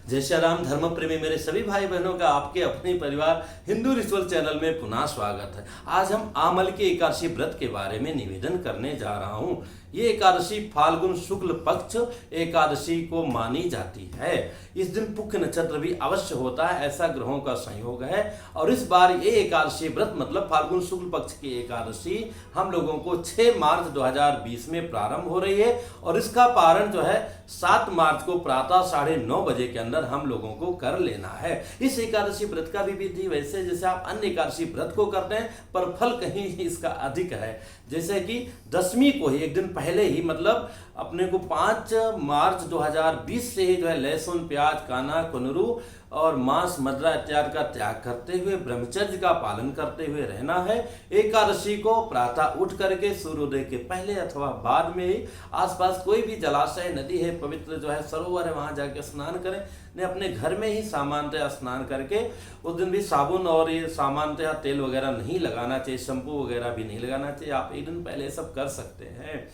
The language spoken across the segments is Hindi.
जय श्री राम। धर्म प्रेमी मेरे सभी भाई बहनों का आपके अपने परिवार हिंदू रिचुअल चैनल में पुनः स्वागत है। आज हम आमल के एकादशी व्रत के बारे में निवेदन करने जा रहा हूँ। ये एकादशी फाल्गुन शुक्ल पक्ष एकादशी को मानी जाती है। इस दिन पुख्य नक्षत्र भी अवश्य होता है, ऐसा ग्रहों का संयोग है। और इस बार ये एकादशी व्रत मतलब फाल्गुन शुक्ल पक्ष की एकादशी हम लोगों को 6 मार्च 2020 में प्रारंभ हो रही है और इसका पारण जो है 7 मार्च को प्रातः 9:30 बजे के अंदर हम लोगों को कर लेना है। इस एकादशी व्रत का भी विधि वैसे जैसे आप अन्य एकादशी व्रत को करते हैं, पर फल कहीं इसका अधिक है। जैसे कि दशमी को ही एक दिन पहले ही मतलब अपने को 5 मार्च 2020 से ही जो है लहसुन, प्याज, काना, कुनरू और मांस, मदिरा इत्यादि का त्याग करते हुए ब्रह्मचर्य का पालन करते हुए रहना है। एकादशी को प्रातः उठ करके सूर्योदय के पहले अथवा बाद में ही आसपास कोई भी जलाशय, नदी है, पवित्र जो है सरोवर है, वहां जाके स्नान करें। ने अपने घर में ही सामान्यतः स्नान करके उस दिन भी साबुन और ये सामान्यतः तेल वगैरह नहीं लगाना चाहिए, शैम्पू वगैरह भी नहीं लगाना चाहिए। आप एक दिन पहले सब कर सकते हैं।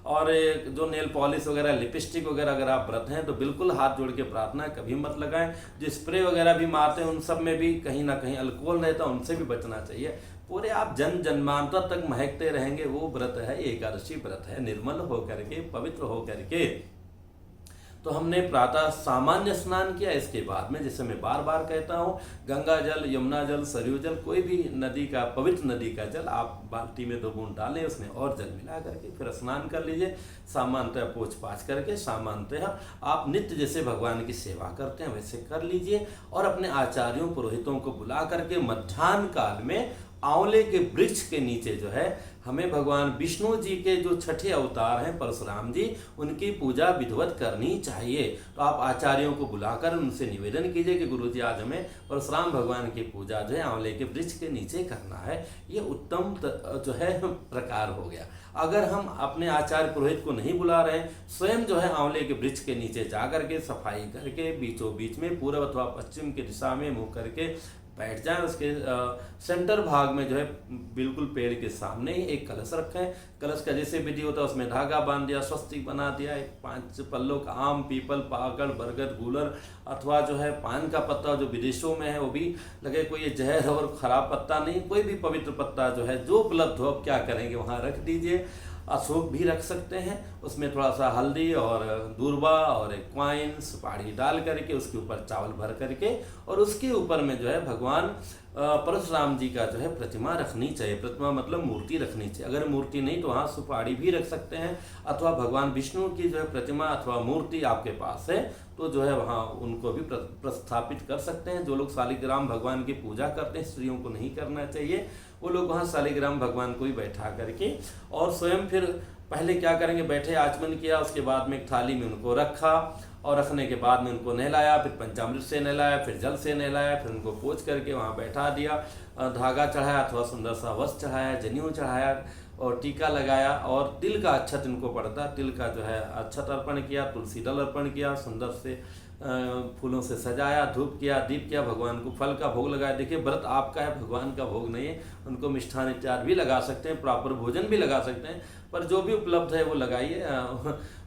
और जो नेल पॉलिश वगैरह, लिपस्टिक वगैरह अगर आप व्रत हैं तो बिल्कुल हाथ जोड़ के प्रार्थना कभी मत लगाएं। जो स्प्रे वगैरह भी मारते हैं उन सब में भी कहीं ना कहीं अल्कोहल रहता है, उनसे भी बचना चाहिए। पूरे आप जन्मांतर तक महकते रहेंगे, वो व्रत है, एकादशी व्रत है, निर्मल होकर के, पवित्र होकर के। तो हमने प्रातः सामान्य स्नान किया। इसके बाद में, जैसे मैं बार बार कहता हूँ, गंगा जल, यमुना जल, सरयू जल, कोई भी नदी का, पवित्र नदी का जल आप बाल्टी में 2 बूंद डालें, उसमें और जल मिला करके फिर स्नान कर लीजिए। सामान्यतः पोंछ पाछ करके सामान्यतः आप नित्य जैसे भगवान की सेवा करते हैं वैसे कर लीजिए। और अपने आचार्यों, पुरोहितों को बुला करके मध्याह्न काल में आंवले के वृक्ष के नीचे जो है हमें भगवान विष्णु जी के जो छठे अवतार हैं परशुराम जी, उनकी पूजा विधिवत करनी चाहिए। तो आप आचार्यों को बुलाकर उनसे निवेदन कीजिए कि गुरुजी आज हमें परशुराम भगवान की पूजा जो है आंवले के वृक्ष के नीचे करना है। ये उत्तम जो है प्रकार हो गया। अगर हम अपने आचार्य पुरोहित को नहीं बुला रहे हैं, स्वयं जो है आंवले के वृक्ष के नीचे जा करके सफाई करके बीचों बीच में पूर्व अथवा पश्चिम की दिशा में मुंह करके बैठ जाएं। उसके सेंटर भाग में जो है बिल्कुल पेड़ के सामने ही एक कलश रखें। कलश का जैसे विधि होता है उसमें धागा बांध दिया, स्वस्तिक बना दिया, 5 पल्लों का आम, पीपल, पाकड़, बरगद, गूलर अथवा जो है पान का पत्ता जो विदेशों में है वो भी लगे। कोई ये जहर और खराब पत्ता नहीं, कोई भी पवित्र पत्ता जो है जो उपलब्ध हो, अब क्या करेंगे वहाँ रख दीजिए। अशोक भी रख सकते हैं, उसमें थोड़ा सा हल्दी और दूर्वा और एक क्वाइन, सुपारी डाल करके उसके ऊपर चावल भर करके और उसके ऊपर में जो है भगवान परशुराम जी का जो है प्रतिमा रखनी चाहिए। प्रतिमा मतलब मूर्ति रखनी चाहिए। अगर मूर्ति नहीं तो वहाँ सुपारी भी रख सकते हैं, अथवा भगवान विष्णु की जो है प्रतिमा अथवा मूर्ति आपके पास है तो जो है वहाँ उनको भी प्रस्थापित कर सकते हैं। जो लोग शालिग्राम भगवान की पूजा करते हैं, स्त्रियों को नहीं करना चाहिए, वो लोग वहाँ शालिग्राम भगवान को ही बैठा करके और स्वयं फिर पहले क्या करेंगे, बैठे आचमन किया, उसके बाद में एक थाली में उनको रखा और रखने के बाद में उनको नहलाया, फिर पंचामृत से नहलाया, फिर जल से नहलाया, फिर उनको पोंछ करके वहाँ बैठा दिया, धागा चढ़ाया अथवा सुंदर सा वस्त्र चढ़ाया, जनेऊ चढ़ाया और टीका लगाया और तिल का अक्षत इनको पड़ता है, तिल का जो है अक्षत अर्पण किया, तुलसी दल अर्पण किया, सुंदर से फूलों से सजाया, धूप किया, दीप किया, भगवान को फल का भोग लगाया। देखिए व्रत आपका है, भगवान का भोग नहीं है। उनको मिष्ठान इत्यादि भी लगा सकते हैं, प्रॉपर भोजन भी लगा सकते हैं, पर जो भी उपलब्ध है वो लगाइए।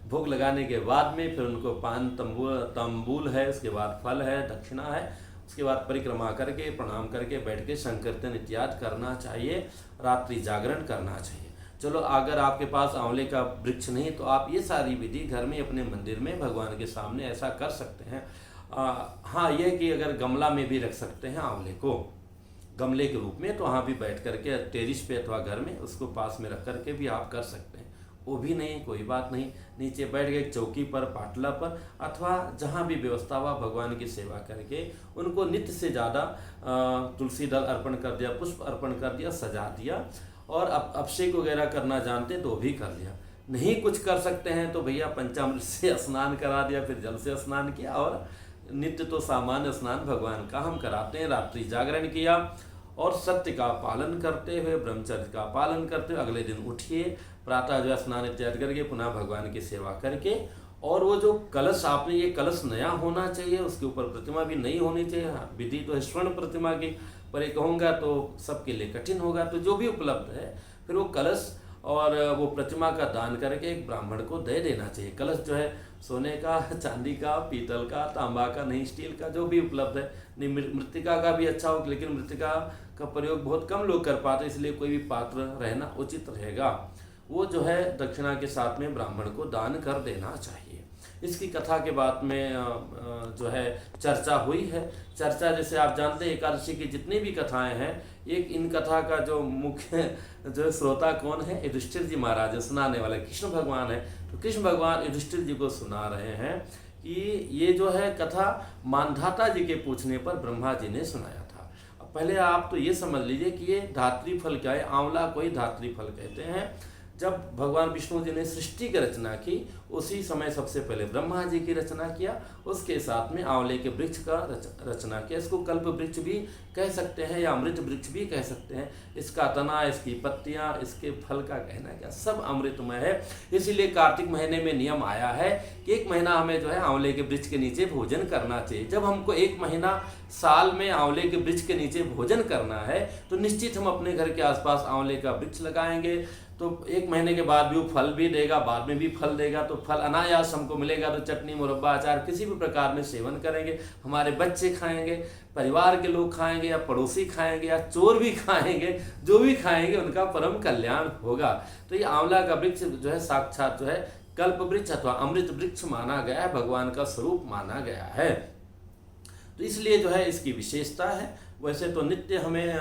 भोग लगाने के बाद में फिर उनको पान तंबूल है, उसके बाद फल है, दक्षिणा है, उसके बाद परिक्रमा करके प्रणाम करके बैठ के संकीर्तन इत्यादि करना चाहिए, रात्रि जागरण करना चाहिए। चलो अगर आपके पास आंवले का वृक्ष नहीं तो आप ये सारी विधि घर में अपने मंदिर में भगवान के सामने ऐसा कर सकते हैं। हाँ, यह कि अगर गमला में भी रख सकते हैं आंवले को गमले के रूप में, तो वहाँ भी बैठ करके टेरिस पे अथवा घर में उसको पास में रख करके भी आप कर सकते हैं। वो भी नहीं, कोई बात नहीं, नीचे बैठ गए चौकी पर, पाटला पर अथवा जहाँ भी व्यवस्था हुआ भगवान की सेवा करके उनको नित्य से ज़्यादा तुलसी दल अर्पण कर दिया, पुष्प अर्पण कर दिया, सजा दिया और अभिषेक वगैरह करना जानते तो भी कर लिया। नहीं कुछ कर सकते हैं तो भैया पंचामृत से स्नान करा दिया, फिर जल से स्नान किया और नित्य तो सामान्य स्नान भगवान का हम कराते हैं। रात्रि जागरण किया और सत्य का पालन करते हुए, ब्रह्मचर्य का पालन करते हुए अगले दिन उठिए, प्रातः जो स्नान इत्यादि करके पुनः भगवान की सेवा करके और वो जो कलश आपने, ये कलश नया होना चाहिए, उसके ऊपर प्रतिमा भी नहीं होनी चाहिए। विधि तो है स्वर्ण प्रतिमा की, पर ये कहूँगा तो सबके लिए कठिन होगा। तो जो भी उपलब्ध है फिर वो कलश और वो प्रतिमा का दान करके एक ब्राह्मण को दे देना चाहिए। कलश जो है सोने का, चांदी का, पीतल का, तांबा का, नहीं स्टील का, जो भी उपलब्ध है। नहीं मृत्तिका का भी अच्छा हो, लेकिन मृत्तिका का प्रयोग बहुत कम लोग कर पाते, इसलिए कोई भी पात्र रहना उचित रहेगा। वो जो है दक्षिणा के साथ में ब्राह्मण को दान कर देना चाहिए। इसकी कथा के बाद में जो है चर्चा हुई है। चर्चा जैसे आप जानते हैं एकादशी की जितनी भी कथाएं हैं, एक इन कथा का जो मुख्य जो श्रोता कौन है, युधिष्ठिर जी महाराज, सुनाने वाले कृष्ण भगवान है। तो कृष्ण भगवान युधिष्ठिर जी को सुना रहे हैं कि ये जो है कथा मानधाता जी के पूछने पर ब्रह्मा जी ने सुनाया था। अब पहले आप तो ये समझ लीजिए कि ये धात्री फल क्या है। आंवला को ही धात्री फल कहते हैं। जब भगवान विष्णु जी ने सृष्टि की रचना की, उसी समय सबसे पहले ब्रह्मा जी की रचना किया, उसके साथ में आंवले के वृक्ष का रचना किया। इसको कल्प वृक्ष भी कह सकते हैं या अमृत वृक्ष भी कह सकते हैं। इसका तना, इसकी पत्तियां, इसके फल का कहना क्या, सब अमृतमय है। इसीलिए कार्तिक महीने में नियम आया है कि 1 महीना हमें जो है आंवले के वृक्ष के नीचे भोजन करना चाहिए। जब हमको 1 महीना साल में आंवले के वृक्ष के नीचे भोजन करना है, तो निश्चित हम अपने घर के आसपास आंवले का वृक्ष लगाएंगे। तो 1 महीने के बाद भी वो फल भी देगा, बाद में भी फल देगा। तो फल अनायास हमको मिलेगा, तो चटनी, मुरब्बा, अचार किसी भी प्रकार में सेवन करेंगे। हमारे बच्चे खाएंगे, परिवार के लोग खाएंगे, या पड़ोसी खाएंगे, या चोर भी खाएंगे, जो भी खाएंगे उनका परम कल्याण होगा। तो ये आंवला का वृक्ष जो है साक्षात जो है कल्प वृक्ष अथवा अमृत वृक्ष माना गया है, भगवान का स्वरूप माना गया है। तो इसलिए जो है इसकी विशेषता है। वैसे तो नित्य हमें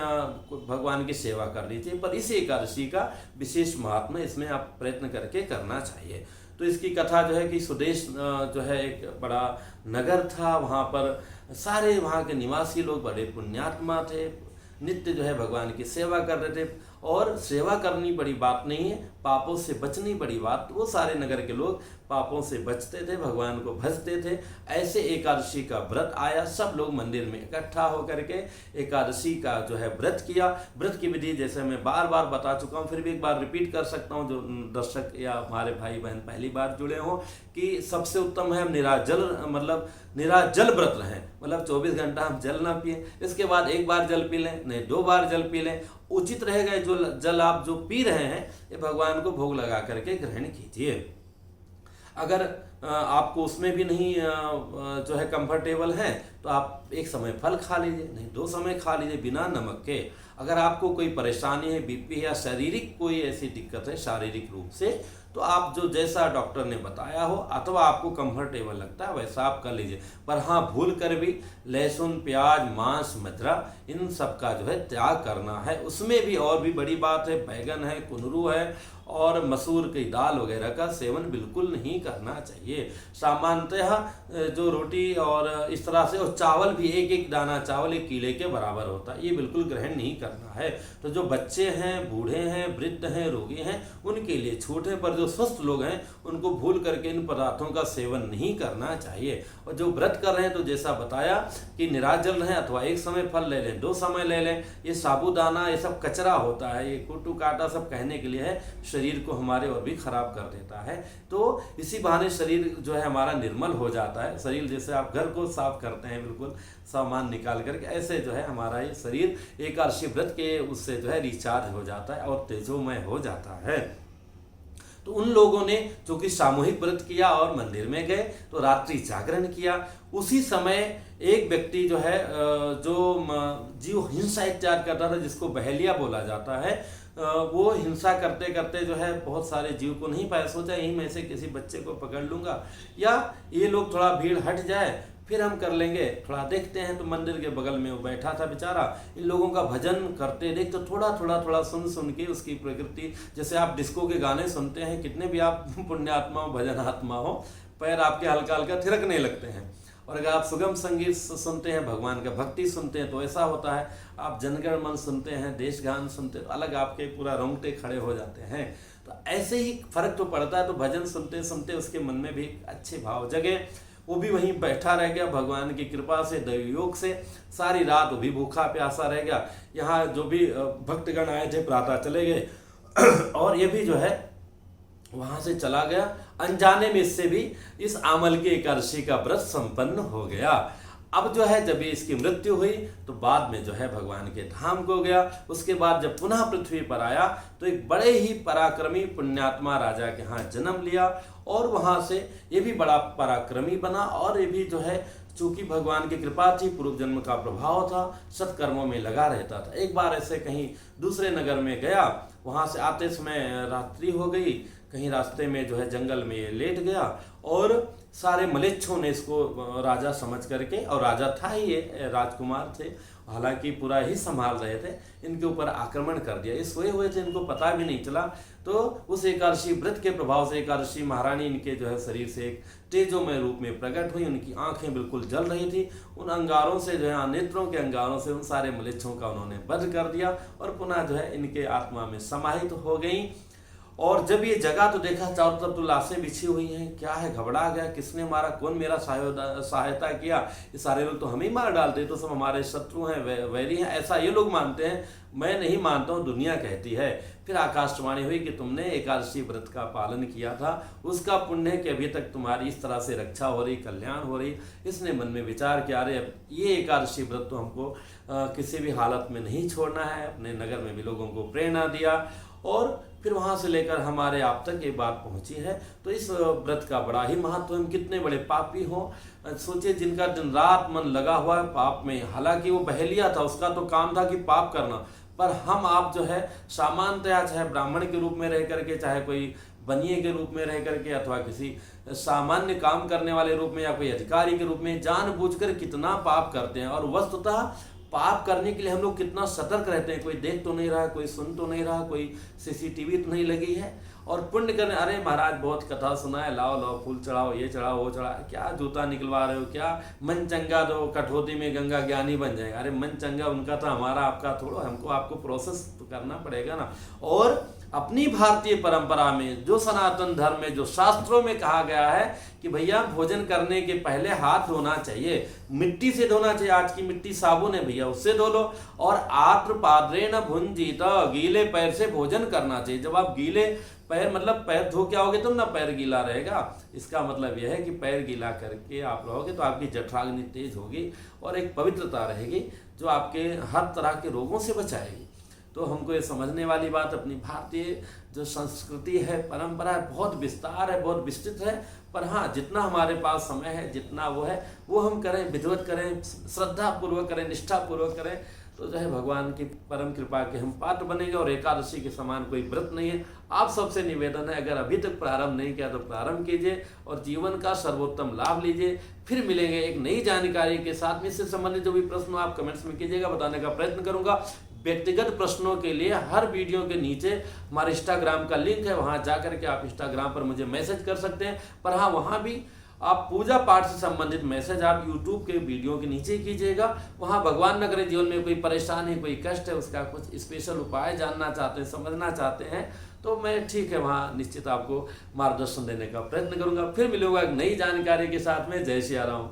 भगवान की सेवा करनी चाहिए, पर इस एकादशी का विशेष महात्मा इसमें आप प्रयत्न करके करना चाहिए। तो इसकी कथा जो है कि सुदेश जो है एक बड़ा नगर था, वहाँ पर सारे वहाँ के निवासी लोग बड़े पुण्यात्मा थे, नित्य जो है भगवान की सेवा कर रहे थे। और सेवा करनी बड़ी बात नहीं है, पापों से बचनी बड़ी बात। वो सारे नगर के लोग पापों से बचते थे, भगवान को भजते थे। ऐसे एकादशी का व्रत आया, सब लोग मंदिर में इकट्ठा होकर के एकादशी का जो है व्रत किया। व्रत की विधि जैसे मैं बार बार बता चुका हूँ, फिर भी एक बार रिपीट कर सकता हूँ, जो दर्शक या हमारे भाई बहन पहली बार जुड़े हों, कि सबसे उत्तम है हम निराजल व्रत रहें। मतलब 24 घंटा हम जल ना पिए, इसके बाद 1 बार जल पी लें, नहीं 2 बार जल पी लें। उचित रहेगा जो जल आप जो पी रहे हैं, ये भगवान को भोग लगा करके ग्रहण कीजिए। अगर आपको उसमें भी नहीं जो है कंफर्टेबल है, तो आप एक समय फल खा लीजिए, नहीं 2 समय खा लीजिए बिना नमक के। अगर आपको कोई परेशानी है, बीपी है या शारीरिक कोई ऐसी दिक्कत है शारीरिक रूप से, तो आप जो जैसा डॉक्टर ने बताया हो अथवा आपको कंफर्टेबल लगता है वैसा आप कर लीजिए। पर हाँ, भूल कर भी लहसुन, प्याज, मांस, मदिरा इन सब का जो है त्याग करना है। उसमें भी और भी बड़ी बात है, बैगन है, कुंदरू है और मसूर की दाल वगैरह का सेवन बिल्कुल नहीं करना चाहिए। सामान्यतः जो रोटी और इस तरह से, और चावल भी 1-1 दाना चावल 1 किले के बराबर होता है, ये बिल्कुल ग्रहण नहीं करना है। तो जो बच्चे हैं, बूढ़े हैं, वृद्ध हैं, रोगी हैं, उनके लिए छूट है। पर जो स्वस्थ लोग हैं उनको भूल करके इन पदार्थों का सेवन नहीं करना चाहिए। और जो व्रत कर रहे हैं, तो जैसा बताया कि निराजल रहें, अथवा 1 समय फल ले लें, 2 समय ले लें। ये साबूदाना, ये सब कचरा होता है, ये कुटू काटा सब कहने के लिए है, शरीर को हमारे और भी खराब कर देता है। तो इसी बहाने शरीर जो है हमारा निर्मल हो जाता है। शरीर जैसे आप घर को साफ करते हैं बिल्कुल सामान निकाल करके, ऐसे जो है हमारा ये शरीर एकादशी व्रत के उससे जो है रिचार्ज हो जाता है और तेजोमय हो जाता है। तो उन लोगों ने जो कि सामूहिक व्रत किया और मंदिर में गए, तो रात्रि जागरण किया। उसी समय एक व्यक्ति जो है जो हिंसा इत्यादि करता था, जिसको बहेलिया बोला जाता है, वो हिंसा करते करते जो है बहुत सारे जीव को नहीं पाया। सोचा यहीं में से किसी बच्चे को पकड़ लूंगा, या ये लोग थोड़ा भीड़ हट जाए फिर हम कर लेंगे, थोड़ा देखते हैं। तो मंदिर के बगल में वो बैठा था बेचारा, इन लोगों का भजन करते देख, तो थोड़ा सुन के उसकी प्रकृति, जैसे आप डिस्को के गाने सुनते हैं, कितने भी आप पुण्यात्मा हो, भजन आत्मा हो, पैर आपके हल्का हल्का थिरकने लगते हैं। और अगर आप सुगम संगीत सुनते हैं, भगवान का भक्ति सुनते हैं, तो ऐसा होता है। आप जनगण मन सुनते हैं, देश गान सुनते हैं, तो अलग आपके पूरा रोंगटे खड़े हो जाते हैं। तो ऐसे ही फर्क तो पड़ता है। तो भजन सुनते सुनते उसके मन में भी अच्छे भाव जगे, वो भी वहीं बैठा रह गया। भगवान की कृपा से, दैवी योग से सारी रात वो भी भूखा प्यासा रह गया। यहाँ जो भी भक्तगण आए थे प्रातः चले गए, और ये भी जो है वहां से चला गया। अनजाने में इससे भी इस आमल की एकादशी का व्रत संपन्न हो गया। अब जो है जब इसकी मृत्यु हुई, तो बाद में जो है भगवान के धाम को गया। उसके बाद जब पुनः पृथ्वी पर आया, तो एक बड़े ही पराक्रमी पुण्यात्मा राजा के यहाँ जन्म लिया, और वहाँ से ये भी बड़ा पराक्रमी बना, और ये भी जो है चूंकि भगवान की कृपा थी, पूर्व जन्म का प्रभाव था, सत्कर्मों में लगा रहता था। एक बार ऐसे कहीं दूसरे नगर में गया, वहाँ से आते समय रात्रि हो गई, कहीं रास्ते में जो है जंगल में ये लेट गया, और सारे मलेच्छों ने इसको राजा समझ करके, और राजा था ही, ये राजकुमार थे, हालांकि पूरा ही संभाल रहे थे, इनके ऊपर आक्रमण कर दिया। ये सोए हुए थे, इनको पता भी नहीं चला। तो उस एकादशी व्रत के प्रभाव से एकादशी महारानी इनके जो है शरीर से एक तेजोमय रूप में प्रकट हुई। उनकी आंखें बिल्कुल जल रही थी। उन अंगारों से जो है, नेत्रों के अंगारों से उन सारे मलेच्छों का उन्होंने वध कर दिया, और पुनः जो है इनके आत्मा में समाहित हो गई। और जब ये जगह तो देखा चारों तरफ तो लाशें बिछी हुई हैं, क्या है, घबरा गया, किसने मारा, कौन मेरा सहायता किया, ये सारे लोग तो हमें ही मार डालते, तो सब हमारे शत्रु हैं, वैरी हैं, ऐसा ये लोग मानते हैं। मैं नहीं मानता हूँ, दुनिया कहती है। फिर आकाशवाणी हुई कि तुमने एकादशी व्रत का पालन किया था, उसका पुण्य है कि अभी तक तुम्हारी इस तरह से रक्षा हो रही, कल्याण हो रही। इसने मन में विचार किया, अरे ये एकादशी व्रत तो हमको किसी भी हालत में नहीं छोड़ना है। अपने नगर में भी लोगों को प्रेरणा दिया, और फिर वहाँ से लेकर हमारे आप तक ये बात पहुँची है। तो इस व्रत का बड़ा ही महत्व है। हम कितने बड़े पापी हों, सोचिए, जिनका दिन रात मन लगा हुआ है पाप में, हालांकि वो बहेलिया था, उसका तो काम था कि पाप करना, पर हम आप जो है सामान्यतया, चाहे ब्राह्मण के रूप में रह करके, चाहे कोई बनिए के रूप में रह करके, अथवा किसी सामान्य काम करने वाले रूप में, या कोई अधिकारी के रूप में, जानबूझकर कितना पाप करते हैं। और वस्तुतः पाप करने के लिए हम लोग कितना सतर्क रहते हैं, कोई देख तो नहीं रहा, कोई सुन तो नहीं रहा, कोई सीसीटीवी तो नहीं लगी है। और पुण्य करने, अरे महाराज बहुत कथा सुना है, लाओ लाओ फूल चढ़ाओ, ये चढ़ाओ वो चढ़ाओ, क्या जूता निकलवा रहे हो, क्या मन चंगा दो, कठौती में गंगा ज्ञानी बन जाएगा। अरे मन चंगा उनका था, हमारा आपका थोड़ा, हमको आपको प्रोसेस तो करना पड़ेगा ना। और अपनी भारतीय परंपरा में, जो सनातन धर्म में, जो शास्त्रों में कहा गया है कि भैया भोजन करने के पहले हाथ धोना चाहिए, मिट्टी से धोना चाहिए। आज की मिट्टी साबुन है भैया, उससे धो लो। और आत्र पाद्रेण भुंजीत, गीले पैर से भोजन करना चाहिए। जब आप गीले पैर, मतलब पैर धो के आओगे तब ना पैर गीला रहेगा। इसका मतलब यह है कि पैर गीला करके आप रहोगे तो आपकी जठराग्नि तेज होगी, और एक पवित्रता रहेगी जो आपके हर तरह के रोगों से बचाएगी। तो हमको ये समझने वाली बात, अपनी भारतीय जो संस्कृति है, परंपरा है, बहुत विस्तार है, बहुत विस्तृत है। पर हाँ, जितना हमारे पास समय है, जितना वो है, वो हम करें, विधिवत करें, श्रद्धापूर्वक करें, निष्ठापूर्वक करें, तो जो है भगवान की परम कृपा के हम पात्र बनेंगे। और एकादशी के समान कोई व्रत नहीं है। आप सबसे निवेदन है, अगर अभी तक प्रारंभ नहीं किया तो प्रारंभ कीजिए, और जीवन का सर्वोत्तम लाभ लीजिए। फिर मिलेंगे एक नई जानकारी के साथ में। इससे संबंधित जो भी प्रश्न आप कमेंट्स में कीजिएगा, बताने का प्रयत्न करूंगा। व्यक्तिगत प्रश्नों के लिए हर वीडियो के नीचे हमारे इंस्टाग्राम का लिंक है, वहां जाकर के आप इंस्टाग्राम पर मुझे मैसेज कर सकते हैं। पर हाँ, वहां भी आप पूजा पाठ से संबंधित मैसेज आप यूट्यूब के वीडियो के नीचे कीजिएगा। वहाँ भगवान न करे जीवन में कोई परेशानी, कोई कष्ट है, उसका कुछ स्पेशल उपाय जानना चाहते हैं, समझना चाहते हैं, तो मैं ठीक है वहाँ निश्चित आपको मार्गदर्शन देने का प्रयत्न करूँगा। फिर मिलूंगा एक नई जानकारी के साथ में। जय श्री राम।